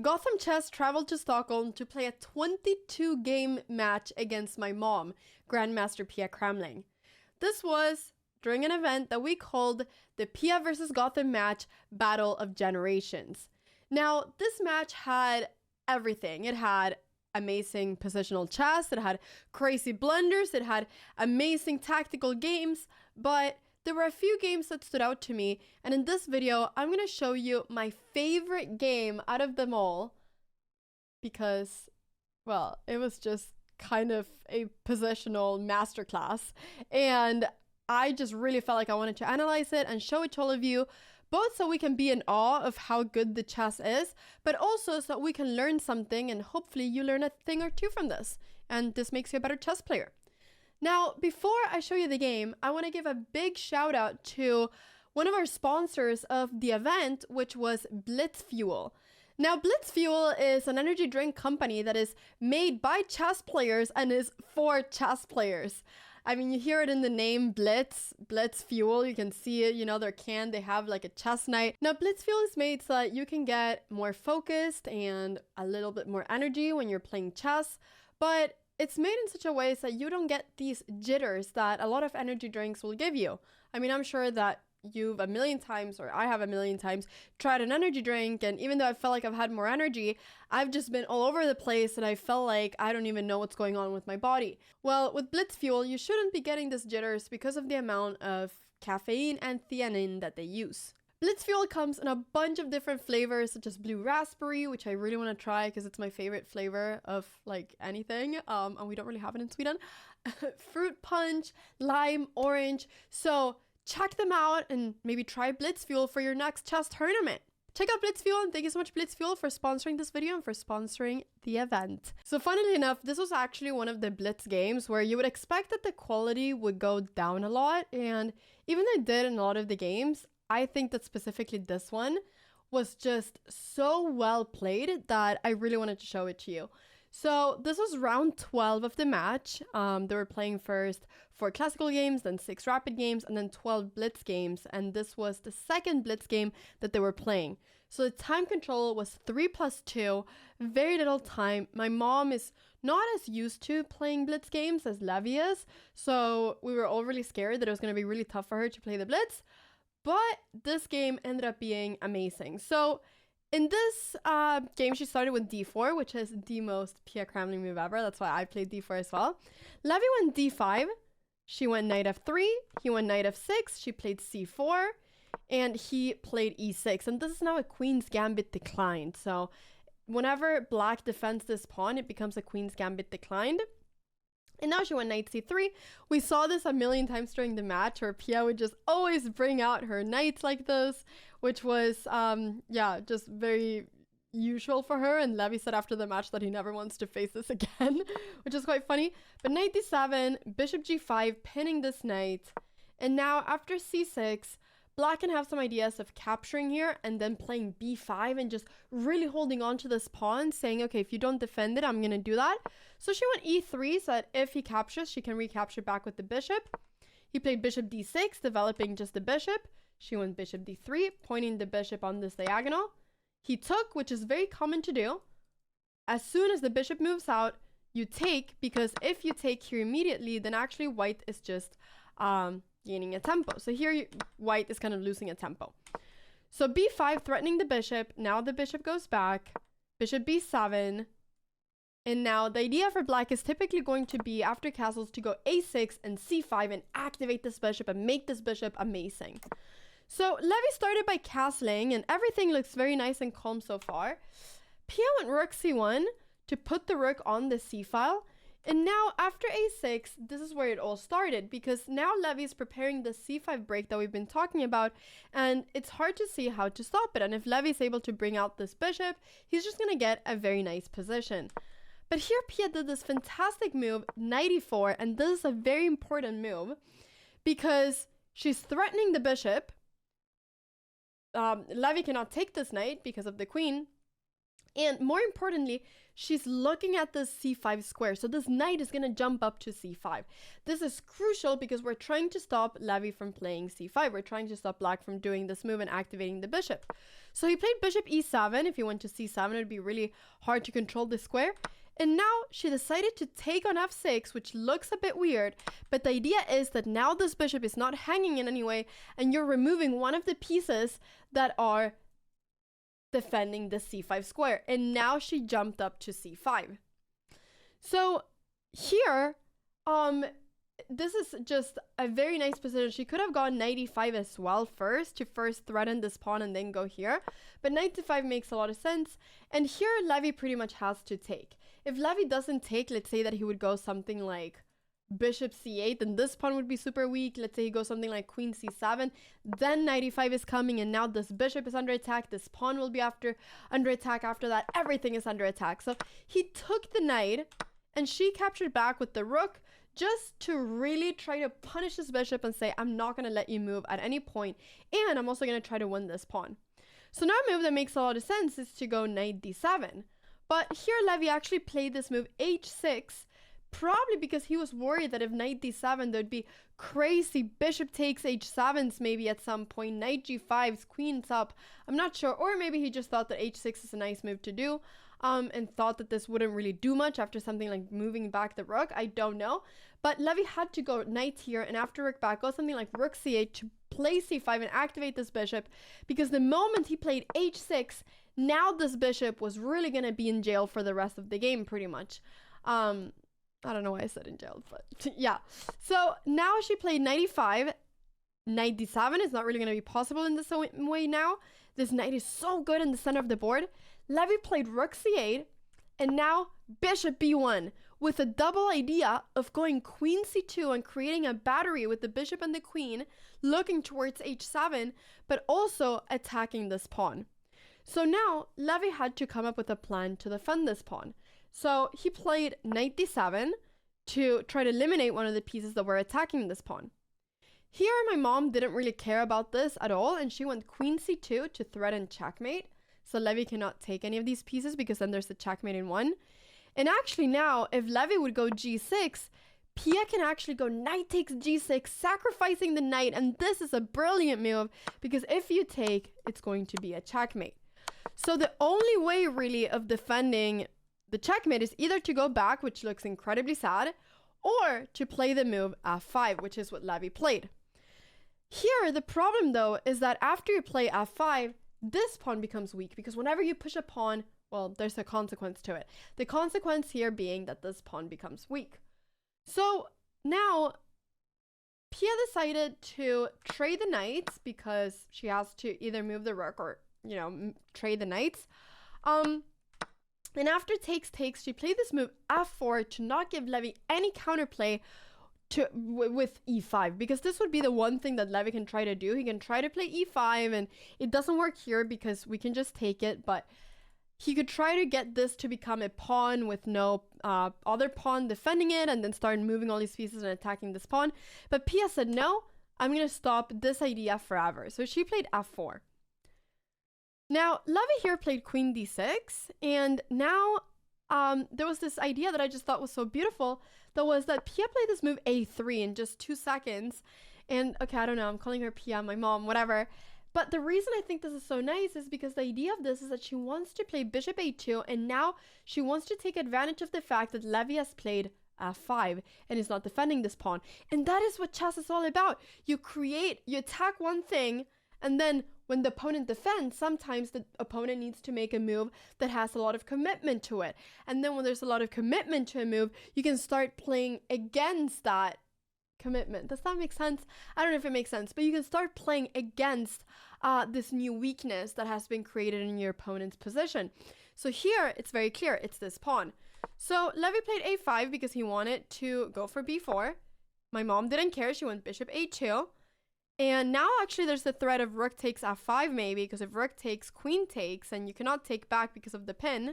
Gothamchess traveled to Stockholm to play a 22-game match against my mom, Grandmaster Pia Cramling. This was during an event that we called the Pia versus Gotham match Battle of Generations. Now, this match had everything. It had amazing positional chess, it had crazy blunders, it had amazing tactical games, but there were a few games that stood out to me, and in this video, I'm going to show you my favorite game out of them all because, well, it was just kind of a positional masterclass, and I just really felt like I wanted to analyze it and show it to all of you, both so we can be in awe of how good the chess is, but also so we can learn something, and hopefully you learn a thing or two from this, and this makes you a better chess player. Now, before I show you the game, I want to give a big shout out to one of our sponsors of the event, which was Blitz Fuel. Now, Blitz Fuel is an energy drink company that is made by chess players and is for chess players. I mean, you hear it in the name Blitz Fuel. You can see it, you know, their can, they have like a chess night. Now, Blitz Fuel is made so that you can get more focused and a little bit more energy when you're playing chess, but it's made in such a way so that you don't get these jitters that a lot of energy drinks will give you. I mean, I'm sure that you've a million times, or I have a million times, tried an energy drink, and even though I felt like I've had more energy, I've just been all over the place and I felt like I don't even know what's going on with my body. Well, with Blitz Fuel, you shouldn't be getting this jitters because of the amount of caffeine and theanine that they use. Blitz Fuel comes in a bunch of different flavors, such as blue raspberry, which I really want to try because it's my favorite flavor of like anything, and we don't really have it in Sweden. Fruit punch, lime, orange. So check them out and maybe try Blitz Fuel for your next chess tournament. Check out Blitz Fuel, and thank you so much, Blitz Fuel, for sponsoring this video and for sponsoring the event. So funnily enough, this was actually one of the Blitz games where you would expect that the quality would go down a lot, and even though it did in a lot of the games, I think that specifically this one was just so well played that I really wanted to show it to you. So this was round 12 of the match. They were playing first 4 classical games, then 6 rapid games, and then 12 blitz games. And this was the second blitz game that they were playing. So the time control was 3+2, very little time. My mom is not as used to playing blitz games as Levi is, so we were all really scared that it was going to be really tough for her to play the blitz. But this game ended up being amazing. So in this game, she started with d4, which is the most Pia Cramling move ever. That's why I played d4 as well. Levi went d5. She went knight f3. He went knight f6. She played c4. And he played e6. And this is now a queen's gambit declined. So whenever black defends this pawn, it becomes a queen's gambit declined. And now she went knight c3. We saw this a million times during the match where Pia would just always bring out her knights like this, which was, yeah, just very usual for her. And Levi said after the match that he never wants to face this again, which is quite funny. But knight d7, bishop g5, pinning this knight. And now after c6, black can have some ideas of capturing here and then playing b5 and just really holding on to this pawn, saying, okay, if you don't defend it, I'm going to do that. So she went e3 so that if he captures, she can recapture back with the bishop. He played bishop d6, developing just the bishop. She went bishop d3, pointing the bishop on this diagonal. He took, which is very common to do. As soon as the bishop moves out, you take, because if you take here immediately, then actually white is just gaining a tempo. So here white is kind of losing a tempo. So b5 threatening the bishop. Now the bishop goes back. Bishop b7. And now the idea for black is typically going to be after castles to go a6 and c5 and activate this bishop and make this bishop amazing. So Levi started by castling and everything looks very nice and calm so far. Pia went rook c1 to put the rook on the c file. And now after a6, this is where it all started, because now Levi is preparing the c5 break that we've been talking about, and it's hard to see how to stop it. And if Levi is able to bring out this bishop, he's just going to get a very nice position. But here Pia did this fantastic move, knight e4, and this is a very important move because she's threatening the bishop. Levi cannot take this knight because of the queen. And more importantly, she's looking at this c5 square. So this knight is going to jump up to c5. This is crucial because we're trying to stop Levy from playing c5. We're trying to stop black from doing this move and activating the bishop. So he played bishop e7. If he went to c7, it would be really hard to control the square. And now she decided to take on f6, which looks a bit weird. But the idea is that now this bishop is not hanging in any way, and you're removing one of the pieces that are defending the c5 square. And now she jumped up to c5. So here, this is just a very nice position. She could have gone knight e5 as well first to first threaten this pawn and then go here. But knight e5 makes a lot of sense. And here Levy pretty much has to take. If Levy doesn't take, let's say that he would go something like bishop c8, then this pawn would be super weak. Let's say he goes something like queen c7, then knight e5 is coming, and now this bishop is under attack. This pawn will be under attack after that. Everything is under attack. So he took the knight, and she captured back with the rook, just to really try to punish this bishop and say, I'm not going to let you move at any point, and I'm also going to try to win this pawn. So now a move that makes a lot of sense is to go knight d7. But here Levy actually played this move h6, probably because he was worried that if knight d7, there'd be crazy bishop takes h7s maybe at some point, knight g5s, queens up. I'm not sure. Or maybe he just thought that h6 is a nice move to do, and thought that this wouldn't really do much after something like moving back the rook. I don't know. But Levy had to go knight here, and after rook back, go something like rook c8 to play c5 and activate this bishop, because the moment he played h6, now this bishop was really going to be in jail for the rest of the game, pretty much. I don't know why I said in jail, but yeah. So now she played knight e5. Knight d7 is not really going to be possible in this way now. This knight is so good in the center of the board. Levy played rook c8, and now bishop b1, with a double idea of going queen c2 and creating a battery with the bishop and the queen, looking towards h7, but also attacking this pawn. So now Levy had to come up with a plan to defend this pawn. So he played knight d7 to try to eliminate one of the pieces that were attacking this pawn. Here my mom didn't really care about this at all, and she went queen c2 to threaten checkmate. So Levy cannot take any of these pieces because then there's the checkmate in one. And actually now, if Levy would go g6, Pia can actually go knight takes g6, sacrificing the knight. And this is a brilliant move because if you take, it's going to be a checkmate. So the only way really of defending the checkmate is either to go back, which looks incredibly sad, or to play the move f5, which is what Levy played. Here, the problem though is that after you play f5, this pawn becomes weak because whenever you push a pawn, well, there's a consequence to it. The consequence here being that this pawn becomes weak. So now Pia decided to trade the knights because she has to either move the rook or, you know, trade the knights. And after takes, she played this move f4 to not give Levy any counterplay with e5, because this would be the one thing that Levy can try to do. He can try to play e5, and it doesn't work here because we can just take it, but he could try to get this to become a pawn with no other pawn defending it, and then start moving all these pieces and attacking this pawn. But Pia said, no, I'm going to stop this idea forever. So she played f4. Now, Levy here played queen d6, and now there was this idea that I just thought was so beautiful, that was that Pia played this move a3 in just 2 seconds. And, okay, I don't know, I'm calling her Pia, my mom, whatever. But the reason I think this is so nice is because the idea of this is that she wants to play bishop a2, and now she wants to take advantage of the fact that Levy has played f5 and is not defending this pawn. And that is what chess is all about. You attack one thing, and then when the opponent defends, sometimes the opponent needs to make a move that has a lot of commitment to it. And then when there's a lot of commitment to a move, you can start playing against that commitment. Does that make sense? I don't know if it makes sense, but you can start playing against this new weakness that has been created in your opponent's position. So here, it's very clear. It's this pawn. So Levy played a5 because he wanted to go for b4. My mom didn't care. She went bishop a2. And now actually there's the threat of rook takes f5 maybe, because if rook takes, queen takes, and you cannot take back because of the pin.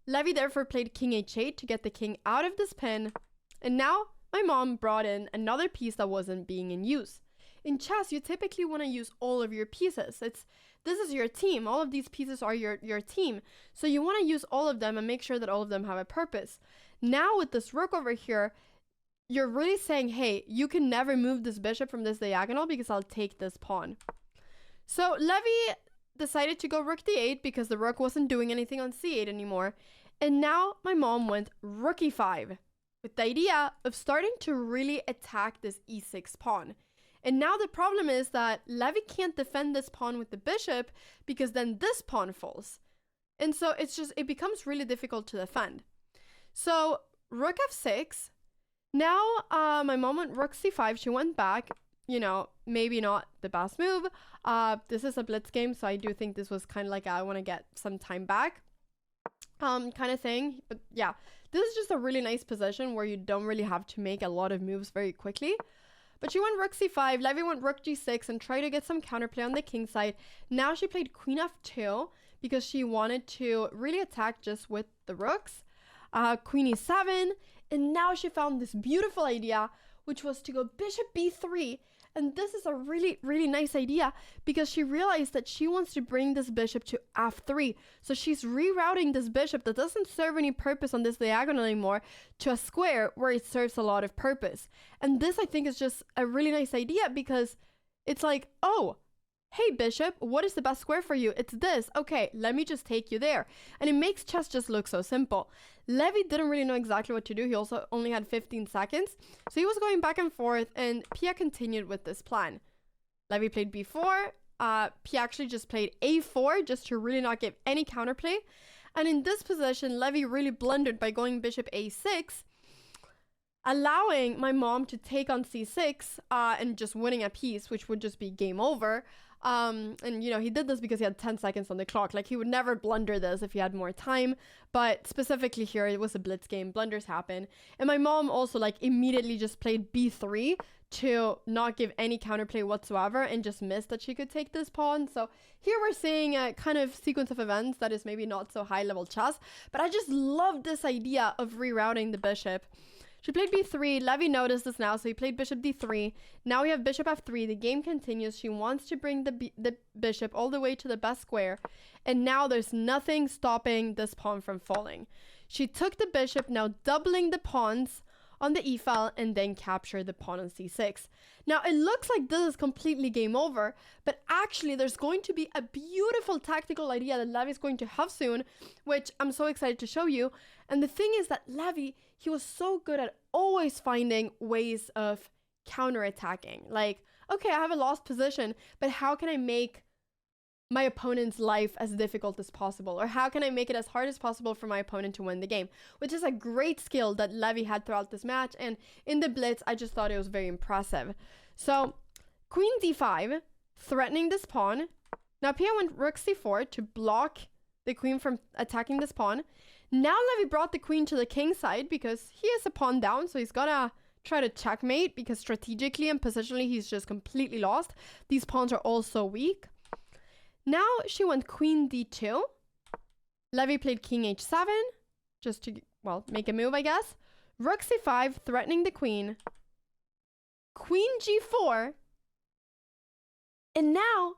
Levy therefore played king h8 to get the king out of this pin. And now my mom brought in another piece that wasn't being in use. In chess, you typically want to use all of your pieces. It's this is your team. All of these pieces are your team. So you want to use all of them and make sure that all of them have a purpose. Now with this rook over here, you're really saying, hey, you can never move this bishop from this diagonal because I'll take this pawn. So Levy decided to go rook d8 because the rook wasn't doing anything on c8 anymore. And now my mom went rook e5 with the idea of starting to really attack this e6 pawn. And now the problem is that Levy can't defend this pawn with the bishop because then this pawn falls. And so it becomes really difficult to defend. So rook f6. Now my mom went rook c5. She went back. You know, maybe not the best move. This is a blitz game, so I do think this was kind of like I want to get some time back kind of thing. But yeah, this is just a really nice position where you don't really have to make a lot of moves very quickly. But she went rook c5, Levy went rook g6 and tried to get some counterplay on the king side. Now she played queen f2 because she wanted to really attack just with the rooks. Queen e7, and now she found this beautiful idea, which was to go bishop b3. And this is a really, really nice idea because she realized that she wants to bring this bishop to f3. So she's rerouting this bishop that doesn't serve any purpose on this diagonal anymore to a square where it serves a lot of purpose. And this, I think, is just a really nice idea because it's like, oh, hey, bishop, what is the best square for you? It's this. Okay, let me just take you there. And it makes chess just look so simple. Levy didn't really know exactly what to do. He also only had 15 seconds. So he was going back and forth, and Pia continued with this plan. Levy played b4. Pia actually just played a4 just to really not give any counterplay. And in this position, Levy really blundered by going bishop a6, allowing my mom to take on c6 and just winning a piece, which would just be game over. And, you know, he did this because he had 10 seconds on the clock. Like, he would never blunder this if he had more time. But specifically here, it was a blitz game. Blunders happen. And my mom also, like, immediately just played b3 to not give any counterplay whatsoever and just missed that she could take this pawn. So here we're seeing a kind of sequence of events that is maybe not so high-level chess. But I just love this idea of rerouting the bishop. She played b3. Levy noticed this now, so he played bishop d3. Now we have bishop f3. The game continues. She wants to bring the bishop all the way to the best square. And now there's nothing stopping this pawn from falling. She took the bishop, now doubling the pawns on the e-file, and then captured the pawn on c6. Now, it looks like this is completely game over, but actually there's going to be a beautiful tactical idea that Levy's going to have soon, which I'm so excited to show you. And the thing is that Levy, he was so good at always finding ways of counterattacking. Like, okay, I have a lost position, but how can I make my opponent's life as difficult as possible? Or how can I make it as hard as possible for my opponent to win the game? Which is a great skill that Levy had throughout this match. And in the blitz, I just thought it was very impressive. So, queen d5, threatening this pawn. Now, Pia went rook c4 to block the queen from attacking this pawn. Now, Levy brought the queen to the king side because he is a pawn down. So, he's gonna try to checkmate because strategically and positionally, he's just completely lost. These pawns are all so weak. Now she went queen d2. Levy played king h7 just to, well, make a move, I guess. Rook c5, threatening the queen. Queen g4. And now,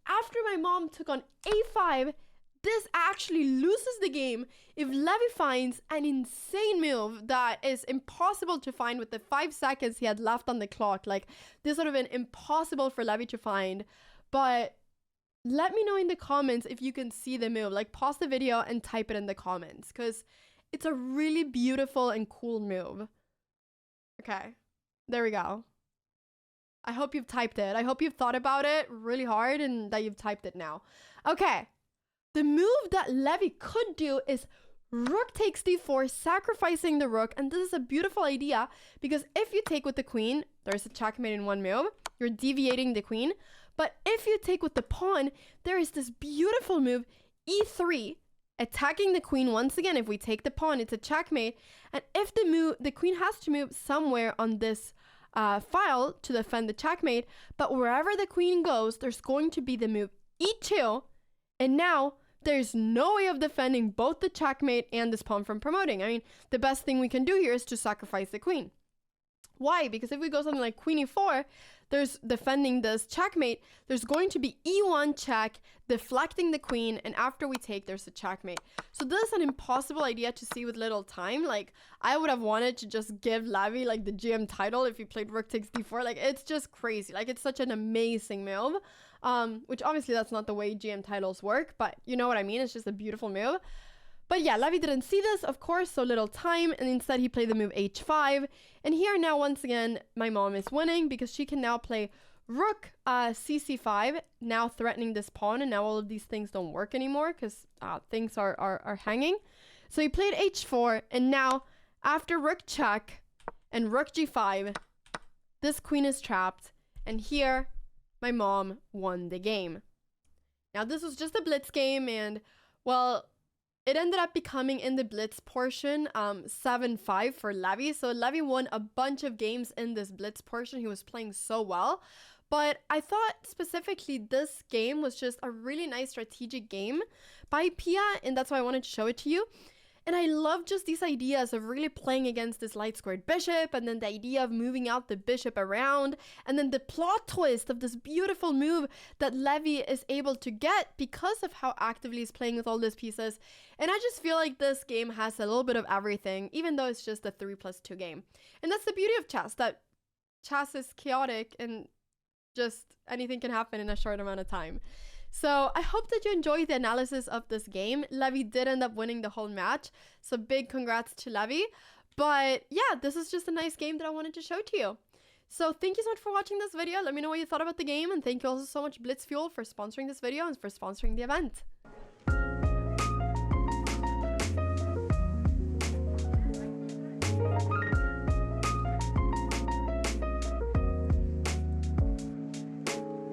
after my mom took on a5, this actually loses the game if Levy finds an insane move that is impossible to find with the 5 seconds he had left on the clock. Like, this would have been impossible for Levy to find. But let me know in the comments if you can see the move. Like, pause the video and type it in the comments because it's a really beautiful and cool move. Okay, there we go. I hope you've typed it. I hope you've thought about it really hard and that you've typed it now. Okay, the move that Levy could do is rook takes d4, sacrificing the rook. And this is a beautiful idea because if you take with the queen, there's a checkmate in one move. You're deviating the queen. But if you take with the pawn, there is this beautiful move, e3, attacking the queen once again. If we take the pawn, it's a checkmate. And if the queen has to move somewhere on this file to defend the checkmate, but wherever the queen goes, there's going to be the move e2. And now there's no way of defending both the checkmate and this pawn from promoting. I mean, the best thing we can do here is to sacrifice the queen. Why? Because if we go something like queen e4, there's defending this checkmate, there's going to be e1 check, deflecting the queen, and after we take, there's a checkmate. So this is an impossible idea to see with little time. Like, I would have wanted to just give Levy like the GM title if he played rook takes d4. Like, it's just crazy. Like, it's such an amazing move. Which obviously that's not the way GM titles work, but you know what I mean? It's just a beautiful move. But yeah, Levy didn't see this, of course, so little time, and instead he played the move h5. And here now, once again, my mom is winning because she can now play rook cc5, now threatening this pawn, and now all of these things don't work anymore because things are hanging. So he played h4, and now after rook check and rook g5, this queen is trapped, and here my mom won the game. Now this was just a blitz game, and well, it ended up becoming in the blitz portion 7-5 for Levy. So Levy won a bunch of games in this blitz portion. He was playing so well. But I thought specifically this game was just a really nice strategic game by Pia, and that's why I wanted to show it to you. And I love just these ideas of really playing against this light squared bishop, and then the idea of moving out the bishop around, and then the plot twist of this beautiful move that Levy is able to get because of how actively he's playing with all these pieces. And I just feel like this game has a little bit of everything, even though it's just a 3+2 game. And that's the beauty of chess, that chess is chaotic and just anything can happen in a short amount of time. So I hope that you enjoyed the analysis of this game. Levy did end up winning the whole match, so big congrats to Levy. But yeah, this is just a nice game that I wanted to show to you. So thank you so much for watching this video. Let me know what you thought about the game, and thank you also so much Blitzfuel for sponsoring this video and for sponsoring the event.